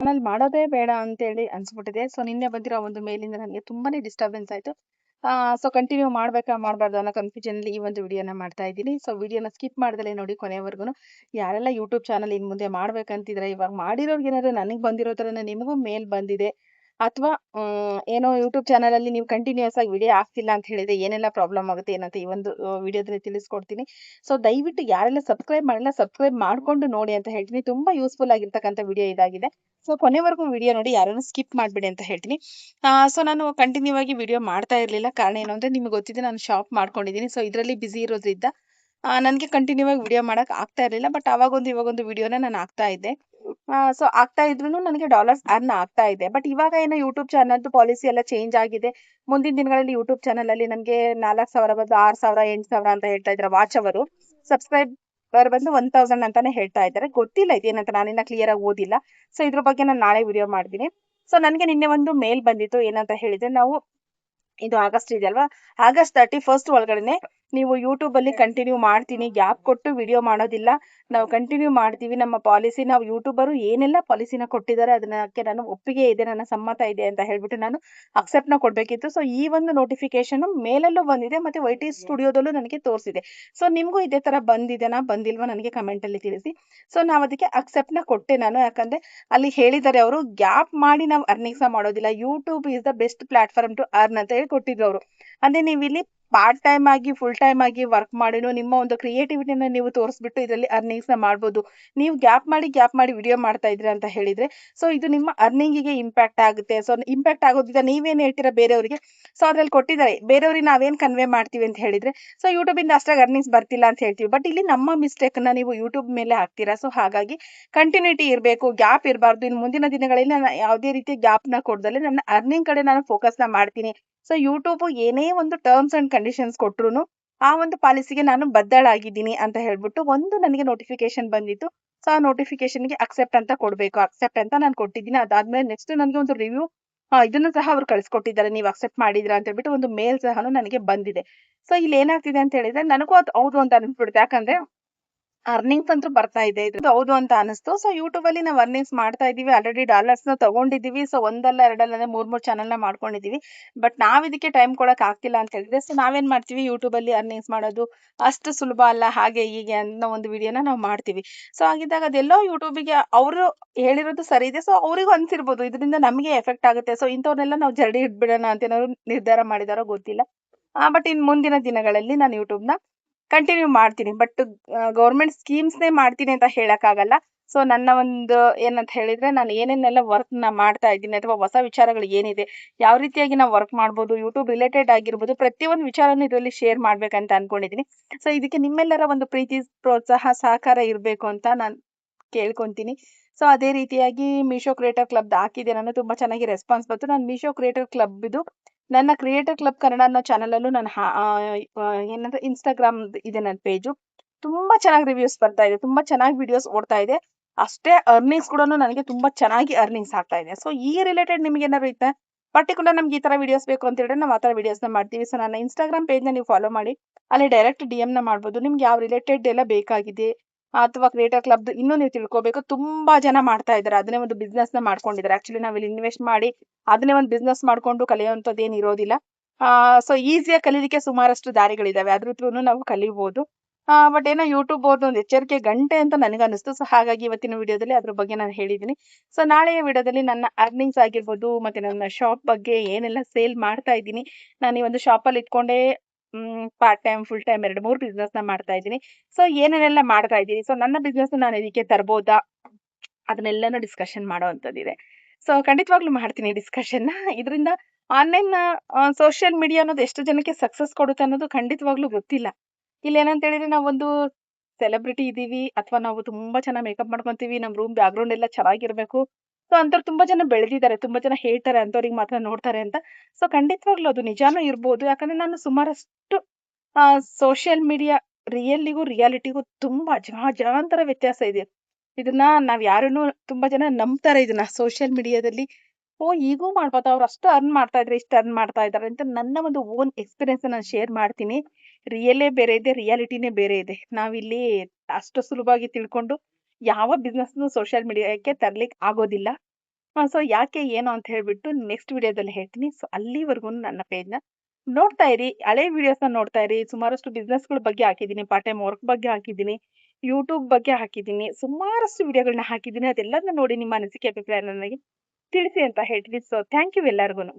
Channel ಮಾಡೋದೇ ಬೇಡ ಅಂತೇಳಿ ಅನ್ಸ್ಬಿಟ್ಟಿದೆ. ಸೊ ನಿನ್ನೆ ಬಂದಿರೋ ಒಂದು ಮೇಲಿಂದ ನನಗೆ ತುಂಬಾನೇ ಡಿಸ್ಟರ್ಬೆನ್ಸ್ ಆಯ್ತು. ಸೊ ಕಂಟಿನ್ಯೂ ಮಾಡ್ಬೇಕಾ ಮಾಡಬಾರ್ದಾ ಅನ್ನೋ ಕನ್ಫ್ಯೂಷನಲ್ಲಿ ಈ ಒಂದು ವಿಡಿಯೋನ ಮಾಡ್ತಾ ಇದ್ದೀನಿ. ಸೊ ವಿಡಿಯೋನ ಸ್ಕಿಪ್ ಮಾಡ್ದಲೇ ನೋಡಿ ಕೊನೆವರೆಗೂನು. ಯಾರೆಲ್ಲ ಯೂಟ್ಯೂಬ್ ಚಾನಲ್ ಇನ್ನು ಮುಂದೆ ಮಾಡ್ಬೇಕಂತಿದ್ರೆ ಇವಾಗ ಮಾಡಿರೋರ್ಗೇನಾದ್ರು ನನಗೆ ಬಂದಿರೋ ಥರನೇ ನಿಮಗೂ ಮೇಲ್ ಬಂದಿದೆ ಅಥವಾ ಏನೋ ಯೂಟ್ಯೂಬ್ ಚಾನಲಲ್ಲಿ ನೀವು ಕಂಟಿನ್ಯೂಯಸ್ ಆಗಿ ವಿಡಿಯೋ ಆಗ್ತಿಲ್ಲ ಅಂತ ಹೇಳಿದ್ರೆ ಏನೆಲ್ಲ ಪ್ರಾಬ್ಲಮ್ ಆಗುತ್ತೆ ಏನಂತ ಈ ಒಂದು ವಿಡಿಯೋದಲ್ಲಿ ತಿಳಿಸ್ಕೊಡ್ತೀನಿ. ಸೊ ದಯವಿಟ್ಟು ಯಾರೆಲ್ಲ ಸಬ್ಸ್ಕ್ರೈಬ್ ಮಾಡಿಲ್ಲ ಸಬ್ಸ್ಕ್ರೈಬ್ ಮಾಡ್ಕೊಂಡು ನೋಡಿ ಅಂತ ಹೇಳ್ತೀನಿ. ತುಂಬಾ ಯೂಸ್ಫುಲ್ ಆಗಿರ್ತಕ್ಕಂಥ ವಿಡಿಯೋ ಇದಾಗಿದೆ. ಸೊ ಕೊನೆವರೆಗೂ ವಿಡಿಯೋ ನೋಡಿ ಯಾರನ್ನು ಸ್ಕಿಪ್ ಮಾಡ್ಬೇಡಿ ಅಂತ ಹೇಳ್ತೀನಿ. ಸೊ ನಾನು ಕಂಟಿನ್ಯೂ ಆಗಿ ವಿಡಿಯೋ ಮಾಡ್ತಾ ಇರಲಿಲ್ಲ. ಕಾರಣ ಏನು ಅಂದ್ರೆ ನಿಮ್ಗೆ ಗೊತ್ತಿದೆ ನಾನು ಶಾಪ್ ಮಾಡ್ಕೊಂಡಿದ್ದೀನಿ. ಸೊ ಇದರಲ್ಲಿ ಬಿಸಿ ಇರೋದ್ರಿಂದ ನನಗೆ ಕಂಟಿನ್ಯೂ ಆಗಿ ವಿಡಿಯೋ ಮಾಡಕ್ ಆಗ್ತಾ ಇರಲಿಲ್ಲ. ಬಟ್ ಅವಾಗೊಂದು ಇವಾಗೊಂದು ವಿಡಿಯೋನ ನಾನು ಹಾಕ್ತಾ ಇದ್ದೆ. ಸೊ ಆಗ್ತಾ ಇದ್ರೂನು ನನಗೆ ಡಾಲರ್ಸ್ ಅರ್ನ್ ಆಗ್ತಾ ಇದೆ. ಬಟ್ ಇವಾಗ ಏನೋ ಯೂಟ್ಯೂಬ್ ಚಾನಲ್ದು ಪಾಲಿಸಿ ಎಲ್ಲ ಚೇಂಜ್ ಆಗಿದೆ. ಮುಂದಿನ ದಿನಗಳಲ್ಲಿ ಯೂಟ್ಯೂಬ್ ಚಾನಲ್ ಅಲ್ಲಿ ನನಗೆ 4,000 ಬದಲು 6,000 8,000 ಅಂತ ಹೇಳ್ತಾ ಇದ್ದಾರೆ ವಾಚ್ ಅವರು. ಸಬ್ಸ್ಕ್ರೈಬರ್ ಬಂದು 1,000 ಅಂತಾನೆ ಹೇಳ್ತಾ ಇದ್ದಾರೆ. ಗೊತ್ತಿಲ್ಲ ಇದೇನಂತ ನಾನಿನ್ನ ಕ್ಲಿಯರ್ ಆಗಿ ಓದಿಲ್ಲ. ಸೊ ಇದ್ರ ಬಗ್ಗೆ ನಾನು ನಾಳೆ ವಿಡಿಯೋ ಮಾಡ್ತೀನಿ. ಸೊ ನನಗೆ ನಿನ್ನೆ ಒಂದು ಮೇಲ್ ಬಂದಿತ್ತು. ಏನಂತ ಹೇಳಿದ್ರೆ ನಾವು ಇದು ಆಗಸ್ಟ್ ಇದೆ ಅಲ್ವಾ, ಆಗಸ್ಟ್ 31 ಒಳಗಡೆನೆ ನೀವು ಯೂಟ್ಯೂಬ್ ಅಲ್ಲಿ ಕಂಟಿನ್ಯೂ ಮಾಡ್ತೀನಿ, ಗ್ಯಾಪ್ ಕೊಟ್ಟು ವಿಡಿಯೋ ಮಾಡೋದಿಲ್ಲ, ನಾವು ಕಂಟಿನ್ಯೂ ಮಾಡ್ತೀವಿ. ನಮ್ಮ ಪಾಲಿಸಿ ನಾವು ಯೂಟ್ಯೂಬರು ಏನೆಲ್ಲ ಪಾಲಿಸಿನ ಕೊಟ್ಟಿದ್ದಾರೆ ಅದಕ್ಕೆ ನಾನು ಒಪ್ಪಿಗೆ ಇದೆ, ನನ್ನ ಸಮ್ಮತ ಇದೆ ಅಂತ ಹೇಳ್ಬಿಟ್ಟು ನಾನು ಅಕ್ಸೆಪ್ಟ್ ನ ಕೊಡ್ಬೇಕಿತ್ತು. ಸೊ ಈ ಒಂದು ನೋಟಿಫಿಕೇಶನ್ ಮೇಲಲ್ಲೂ ಬಂದಿದೆ ಮತ್ತೆ ವೈ ಟಿ ಸ್ಟುಡಿಯೋದಲ್ಲೂ ನನಗೆ ತೋರಿಸಿದೆ. ಸೊ ನಿಮ್ಗೂ ಇದೇ ತರ ಬಂದಿದೆನಾ ಬಂದಿಲ್ವಾ ನನಗೆ ಕಮೆಂಟ್ ಅಲ್ಲಿ ತಿಳಿಸಿ. ಸೊ ನಾವು ಅದಕ್ಕೆ ಅಕ್ಸೆಪ್ಟ್ ನ ಕೊಟ್ಟೆ ನಾನು. ಯಾಕಂದ್ರೆ ಅಲ್ಲಿ ಹೇಳಿದ್ದಾರೆ ಅವರು ಗ್ಯಾಪ್ ಮಾಡಿ ನಾವು ಅರ್ನಿಂಗ್ಸ್ ಮಾಡೋದಿಲ್ಲ, YouTube is the best platform to earn ಅಂತ ಹೇಳಿ ಕೊಟ್ಟಿದ್ರು ಅವರು. ಅಂದ್ರೆ ನೀವು ಇಲ್ಲಿ ಪಾರ್ಟ್ ಟೈಮ್ ಆಗಿ ಫುಲ್ ಟೈಮ್ ಆಗಿ ವರ್ಕ್ ಮಾಡಿನೂ ನಿಮ್ಮ ಒಂದು ಕ್ರಿಯೇಟಿವಿಟಿನ ನೀವು ತೋರಿಸ್ಬಿಟ್ಟು ಇದರಲ್ಲಿ ಅರ್ನಿಂಗ್ಸ್ ನ ಮಾಡ್ಬೋದು. ನೀವು ಗ್ಯಾಪ್ ಮಾಡಿ ವಿಡಿಯೋ ಮಾಡ್ತಾ ಇದ್ರಿ ಅಂತ ಹೇಳಿದ್ರೆ ಸೊ ಇದು ನಿಮ್ಮ ಅರ್ನಿಂಗಿಗೆ ಇಂಪ್ಯಾಕ್ಟ್ ಆಗುತ್ತೆ. ಸೊ ಇಂಪ್ಯಾಕ್ಟ್ ಆಗೋದ್ರಿಂದ ನೀವೇನ್ ಹೇಳ್ತೀರಾ ಬೇರೆಯವರಿಗೆ, ಸೊ ಅದ್ರಲ್ಲಿ ಕೊಟ್ಟಿದ್ದಾರೆ ಬೇರೆಯವ್ರಿಗೆ ನಾವೇನ್ ಕನ್ವೆ ಮಾಡ್ತೀವಿ ಅಂತ ಹೇಳಿದ್ರೆ ಸೊ ಯೂಟ್ಯೂಬ್ ಇಂದ ಅಷ್ಟಾಗಿ ಅರ್ನಿಂಗ್ಸ್ ಬರ್ತಿಲ್ಲ ಅಂತ ಹೇಳ್ತೀವಿ. ಬಟ್ ಇಲ್ಲಿ ನಮ್ಮ ಮಿಸ್ಟೇಕ್ ನ ನೀವು ಯೂಟ್ಯೂಬ್ ಮೇಲೆ ಹಾಕ್ತೀರಾ. ಸೊ ಹಾಗಾಗಿ ಕಂಟಿನ್ಯೂಟಿ ಇರಬೇಕು, ಗ್ಯಾಪ್ ಇರಬಾರ್ದು. ಇನ್ನು ಮುಂದಿನ ದಿನಗಳಲ್ಲಿ ನಾನು ಯಾವುದೇ ರೀತಿ ಗ್ಯಾಪ್ ನ ಕೊಡ್ದಲೆ ನನ್ನ ಅರ್ನಿಂಗ್ ಕಡೆ ನಾನು ಫೋಕಸ್ ನ ಮಾಡ್ತೀನಿ. ಸೊ ಯೂಟ್ಯೂಬ್ ಏನೇ ಒಂದು ಟರ್ಮ್ಸ್ ಅಂಡ್ ಕಂಡೀಷನ್ಸ್ ಕೊಟ್ರು ಆ ಒಂದು ಪಾಲಿಸಿಗೆ ನಾನು ಬದ್ಧಳಾಗಿದ್ದೀನಿ ಅಂತ ಹೇಳ್ಬಿಟ್ಟು ಒಂದು ನನಗೆ ನೋಟಿಫಿಕೇಶನ್ ಬಂದಿತ್ತು. ಸೊ ಆ ನೋಟಿಫಿಕೇಶನ್ಗೆ ಅಕ್ಸೆಪ್ಟ್ ಅಂತ ಕೊಡ್ಬೇಕು, ಅಕ್ಸೆಪ್ಟ್ ಅಂತ ನಾನು ಕೊಟ್ಟಿದ್ದೀನಿ. ಅದಾದ್ಮೇಲೆ ನೆಕ್ಸ್ಟ್ ನನಗೆ ಒಂದು ರಿವ್ಯೂ ಇದನ್ನು ಸಹ ಅವ್ರು ಕಳ್ಸಿಕೊಟ್ಟಿದ್ದಾರೆ, ನೀವು ಅಕ್ಸೆಪ್ಟ್ ಮಾಡಿದ್ರ ಅಂತ ಹೇಳ್ಬಿಟ್ಟು ಒಂದು ಮೇಲ್ ಸಹ ನನಗೆ ಬಂದಿದೆ. ಸೊ ಇಲ್ಲಿ ಏನಾಗ್ತಿದೆ ಅಂತ ಹೇಳಿದ್ರೆ ನನಗೂ ಅದು ಹೌದು ಅಂತ ಅನ್ಸ್ಬಿಡುತ್ತೆ. ಯಾಕಂದ್ರೆ ಅರ್ನಿಂಗ್ಸ್ ಅಂತೂ ಬರ್ತಾ ಇದೆ, ಇದು ಹೌದು ಅಂತ ಅನಿಸ್ತು. ಸೊ ಯೂಟ್ಯೂಬ್ ಅಲ್ಲಿ ನಾವು ಅರ್ನಿಂಗ್ಸ್ ಮಾಡ್ತಾ ಇದೀವಿ, ಆಲ್ರೆಡಿ ಡಾಲರ್ಸ್ ನ ತಗೊಂಡಿದೀವಿ. ಸೊ ಒಂದಲ್ಲ ಎರಡಲ್ಲ ಅಂದ್ರೆ 3 ಚಾನಲ್ ನ ಮಾಡ್ಕೊಂಡಿದೀವಿ. ಬಟ್ ನಾವ್ ಇದಕ್ಕೆ ಟೈಮ್ ಕೊಡಕ್ ಆಗ್ತಿಲ್ಲ ಅಂತ ಹೇಳಿದ್ರೆ ಸೊ ನಾವೇನ್ ಮಾಡ್ತೀವಿ, ಯೂಟ್ಯೂಬ್ ಅಲ್ಲಿ ಅರ್ನಿಂಗ್ಸ್ ಮಾಡೋದು ಅಷ್ಟು ಸುಲಭ ಅಲ್ಲ ಹಾಗೆ ಹೀಗೆ ಅನ್ನೋ ಒಂದು ವಿಡಿಯೋನ ನಾವು ಮಾಡ್ತೀವಿ. ಸೊ ಹಾಗಿದ್ದಾಗ ಅದೆಲ್ಲೋ ಯೂಟ್ಯೂಬಿಗೆ ಅವರು ಹೇಳಿರೋದು ಸರಿ ಇದೆ. ಸೊ ಅವರಿಗೂ ಅನ್ಸಿರ್ಬೋದು ಇದರಿಂದ ನಮಗೆ ಎಫೆಕ್ಟ್ ಆಗುತ್ತೆ. ಸೊ ಇಂಥವ್ರನ್ನೆಲ್ಲ ನಾವು ಜರಡಿ ಹಿಡ್ಬಿಡೋಣ ಅಂತ ಏನಾದ್ರು ನಿರ್ಧಾರ ಮಾಡಿದಾರೋ ಗೊತ್ತಿಲ್ಲ. ಬಟ್ ಇನ್ ಮುಂದಿನ ದಿನಗಳಲ್ಲಿ ನಾನು ಯೂಟ್ಯೂಬ್ ನ ಕಂಟಿನ್ಯೂ ಮಾಡ್ತೀನಿ. ಬಟ್ ಗೌರ್ಮೆಂಟ್ ಸ್ಕೀಮ್ಸ್‌ನೇ ಮಾಡ್ತೀನಿ ಅಂತ ಹೇಳಕ್ಕಾಗಲ್ಲ. ಸೊ ನನ್ನ ಒಂದು ಏನಂತ ಹೇಳಿದ್ರೆ ನಾನು ಏನೇನೆಲ್ಲ ವರ್ಕ್‌ನ ಮಾಡ್ತಾ ಇದ್ದೀನಿ ಅಥವಾ ಹೊಸ ವಿಚಾರಗಳು ಏನಿದೆ, ಯಾವ ರೀತಿಯಾಗಿ ನಾವು ವರ್ಕ್ ಮಾಡ್ಬೋದು, ಯೂಟ್ಯೂಬ್ ರಿಲೇಟೆಡ್ ಆಗಿರ್ಬೋದು, ಪ್ರತಿಯೊಂದು ವಿಚಾರನೂ ಇದರಲ್ಲಿ ಶೇರ್ ಮಾಡ್ಬೇಕಂತ ಅನ್ಕೊಂಡಿದ್ದೀನಿ. ಸೊ ಇದಕ್ಕೆ ನಿಮ್ಮೆಲ್ಲರ ಒಂದು ಪ್ರೀತಿ, ಪ್ರೋತ್ಸಾಹ, ಸಹಕಾರ ಇರ್ಬೇಕು ಅಂತ ನಾನ್ ಕೇಳ್ಕೊಂತೀನಿ. ಸೊ ಅದೇ ರೀತಿಯಾಗಿ ಮೀಶೋ ಕ್ರಿಯೇಟರ್ ಕ್ಲಬ್‌ದ್ ಹಾಕಿದ್ದೆ ನಾನು, ತುಂಬಾ ಚೆನ್ನಾಗಿ ರೆಸ್ಪಾನ್ಸ್ ಬಂತು. ನಾನು ಮೀಶೋ ಕ್ರಿಯೇಟರ್ ಕ್ಲಬ್‌ದು ನನ್ನ ಕ್ರಿಯೇಟರ್ ಕ್ಲಬ್ ಕನ್ನಡ ಅನ್ನೋ ಚಾನಲ್ ಅಲ್ಲೂ ನಾನು ಏನಂದ್ರೆ ಇನ್ಸ್ಟಾಗ್ರಾಮ್ ಇದೆ ನನ್ನ ಪೇಜು. ತುಂಬಾ ಚೆನ್ನಾಗಿ ರಿವ್ಯೂಸ್ ಬರ್ತಾ ಇದೆ, ತುಂಬಾ ಚೆನ್ನಾಗಿ ವಿಡಿಯೋಸ್ ಓಡ್ತಾ ಇದೆ. ಅಷ್ಟೇ ಅರ್ನಿಂಗ್ಸ್ ಕೂಡನು ನನಗೆ ತುಂಬಾ ಚೆನ್ನಾಗಿ ಅರ್ನಿಂಗ್ಸ್ ಆಗ್ತಾ ಇದೆ. ಸೊ ಈ ರಿಲೇಟೆಡ್ ನಿಮ್ಗೆ ಏನಾದ್ರು ಇತ್ತಾ ಪರ್ಟಿಕ್ಯುಲರ್ ನಮ್ಗೆ ಈ ತರ ವಿಡಿಯೋಸ್ ಬೇಕು ಅಂತ ಹೇಳಿದ್ರೆ ನಾವು ಆ ತರ ವಿಡಿಯೋಸ್ನ ಮಾಡ್ತೀವಿ. ಸೊ ನನ್ನ ಇನ್ಸ್ಟಾಗ್ರಾಮ್ ಪೇಜ್ನ ನೀವು ಫಾಲೋ ಮಾಡಿ, ಅಲ್ಲಿ ಡೈರೆಕ್ಟ್ DM ನ ಮಾಡ್ಬೋದು. ನಿಮ್ಗೆ ಯಾವ ರಿಲೇಟೆಡ್ ಎಲ್ಲ ಬೇಕಾಗಿದೆ ಅಥವಾ ಕ್ರಿಯೇಟರ್ ಕ್ಲಬ್‌ದು ಇನ್ನೂ ನೀವು ತಿಳ್ಕೋಬೇಕು, ತುಂಬಾ ಜನ ಮಾಡ್ತಾ ಇದ್ದಾರೆ, ಅದನ್ನೇ ಒಂದು ಬಿಸ್ನೆಸ್ ನ ಮಾಡ್ಕೊಂಡಿದ್ದಾರೆ. ಆಕ್ಚುಲಿ ನಾವಿಲ್ಲಿ ಇನ್ವೆಸ್ಟ್ ಮಾಡಿ ಅದನ್ನೇ ಒಂದು ಬಿಸ್ನೆಸ್ ಮಾಡ್ಕೊಂಡು ಕಲಿಯುವಂಥದ್ದು ಏನು ಇರೋದಿಲ್ಲ. ಸೊ ಈಸಿಯಾಗಿ ಕಲೀಲಿಕ್ಕೆ ಸುಮಾರಷ್ಟು ದಾರಿಗಳಿದಾವೆ, ಅದ್ರ ಥ್ರೂನು ನಾವು ಕಲಿಬಹುದು. ಬಟ್ ಏನೋ ಯೂಟ್ಯೂಬ್ ಅವ್ರದ್ದು ಒಂದು ಎಚ್ಚರಿಕೆ ಗಂಟೆ ಅಂತ ನನಗನ್ನಿಸ್ತು. ಸೊ ಹಾಗಾಗಿ ಇವತ್ತಿನ ವಿಡಿಯೋದಲ್ಲಿ ಅದ್ರ ಬಗ್ಗೆ ನಾನು ಹೇಳಿದ್ದೀನಿ. ಸೊ ನಾಳೆಯ ವಿಡಿಯೋದಲ್ಲಿ ನನ್ನ ಅರ್ನಿಂಗ್ಸ್ ಆಗಿರ್ಬೋದು ಮತ್ತೆ ನನ್ನ ಶಾಪ್ ಬಗ್ಗೆ ಏನೆಲ್ಲ ಸೇಲ್ ಮಾಡ್ತಾ ಇದ್ದೀನಿ, ನಾನು ಈ ಒಂದು ಶಾಪಲ್ಲಿ ಇಟ್ಕೊಂಡೇ ಪಾರ್ಟ್ ಟೈಮ್ ಫುಲ್ ಟೈಮ್ 2-3 ಬಿಸ್ನೆಸ್‌ನ ಮಾಡ್ತಾ ಇದ್ದೀನಿ. ಸೊ ಏನೇನೆಲ್ಲ ಮಾಡ್ತಾ ಇದ್ದೀನಿ, ಸೊ ನನ್ನ ಬಿಸ್ನೆಸ್ ನಾನು ಇದಕ್ಕೆ ತರ್ಬೋದಾ ಅದನ್ನೆಲ್ಲನೂ ಡಿಸ್ಕಷನ್ ಮಾಡೋವಂಥದ್ದಿದೆ. ಸೊ ಖಂಡಿತವಾಗ್ಲೂ ಮಾಡ್ತೀನಿ ಡಿಸ್ಕಷನ್‌ನ. ಇದರಿಂದ ಆನ್‌ಲೈನ್ ಸೋಷಿಯಲ್ ಮೀಡಿಯಾ ಅನ್ನೋದು ಎಷ್ಟು ಜನಕ್ಕೆ ಸಕ್ಸಸ್ ಕೊಡುತ್ತೆ ಅನ್ನೋದು ಖಂಡಿತವಾಗ್ಲೂ ಗೊತ್ತಿಲ್ಲ. ಇಲ್ಲೇನಂತ ಹೇಳಿದ್ರೆ ನಾವೊಂದು ಸೆಲೆಬ್ರಿಟಿ ಇದೀವಿ ಅಥವಾ ನಾವು ತುಂಬಾ ಚೆನ್ನಾಗಿ ಮೇಕಪ್ ಮಾಡ್ಕೊಂತೀವಿ, ನಮ್ಮ ರೂಮ್ ಬ್ಯಾಕ್‌ಗ್ರೌಂಡ್ ಎಲ್ಲ ಚೆನ್ನಾಗಿರ್ಬೇಕು. ಸೊ ಅಂಥವ್ರು ತುಂಬಾ ಜನ ಬೆಳೆದಿದ್ದಾರೆ, ತುಂಬಾ ಜನ ಹೇಳ್ತಾರೆ ಅಂಥವ್ರಿಗೆ ಮಾತ್ರ ನೋಡ್ತಾರೆ ಅಂತ. ಸೊ ಖಂಡಿತವಾಗ್ಲೂ ಅದು ನಿಜಾನೂ ಇರ್ಬೋದು. ಯಾಕಂದ್ರೆ ನಾನು ಸುಮಾರಷ್ಟು ಸೋಷಿಯಲ್ ಮೀಡಿಯಾ ರಿಯಲ್ಲಿಗೂ ರಿಯಾಲಿಟಿಗೂ ತುಂಬಾ ಅಜಾಂತರ ವ್ಯತ್ಯಾಸ ಇದೆ. ಇದನ್ನ ನಾವ್ ಯಾರನ್ನು ತುಂಬಾ ಜನ ನಂಬ್ತಾರೆ ಇದನ್ನ ಸೋಷಿಯಲ್ ಮೀಡಿಯಾದಲ್ಲಿ. ಈಗೂ ಮಾಡ್ಬೋದಾ, ಅವ್ರು ಅಷ್ಟು ಅರ್ನ್ ಮಾಡ್ತಾ ಇದ್ರೆ ಇಷ್ಟು ಅರ್ನ್ ಮಾಡ್ತಾ ಇದ್ದಾರೆ ಅಂತ ನನ್ನ ಒಂದು ಓನ್ ಎಕ್ಸ್ಪೀರಿಯನ್ಸ್ ನಾನು ಶೇರ್ ಮಾಡ್ತೀನಿ. ರಿಯಲೇ ಬೇರೆ ಇದೆ, ರಿಯಾಲಿಟಿನೇ ಬೇರೆ ಇದೆ. ನಾವಿಲ್ಲಿ ಅಷ್ಟು ಸುಲಭವಾಗಿ ತಿಳ್ಕೊಂಡು ಯಾವ ಬಿಸ್ನೆಸ್‌ನು ಸೋಷಿಯಲ್ ಮೀಡಿಯಾಕ್ಕೆ ತರ್ಲಿಕ್ಕೆ ಆಗೋದಿಲ್ಲ. ಸೊ ಯಾಕೆ ಏನು ಅಂತ ಹೇಳ್ಬಿಟ್ಟು ನೆಕ್ಸ್ಟ್ ವಿಡಿಯೋದಲ್ಲಿ ಹೇಳ್ತೀನಿ. ಸೊ ಅಲ್ಲಿವರೆಗೂ ನನ್ನ ಪೇಜ್‌ನ ನೋಡ್ತಾ ಇರಿ. ಹಳೆ ವಿಡಿಯೋಸ್‌ನ ನೋಡ್ತಾ ಇರಿ. ಸುಮಾರಷ್ಟು ಬಿಸ್ನೆಸ್‌ಗಳ ಬಗ್ಗೆ ಹಾಕಿದ್ದೀನಿ, ಪಾರ್ಟ್ ಟೈಮ್ ವರ್ಕ್ ಬಗ್ಗೆ ಹಾಕಿದ್ದೀನಿ, ಯೂಟ್ಯೂಬ್ ಬಗ್ಗೆ ಹಾಕಿದ್ದೀನಿ. ಸುಮಾರಷ್ಟು ವಿಡಿಯೋಗಳನ್ನ ಹಾಕಿದ್ದೀನಿ. ಅದೆಲ್ಲದನ್ನ ನೋಡಿ ನಿಮ್ಮ ಅನಿಸಿಕೆ ಅಭಿಪ್ರಾಯನ ನನಗೆ ತಿಳಿಸಿ ಅಂತ ಹೇಳ್ತೀನಿ. So thank you ಎಲ್ಲರಿಗೂನು.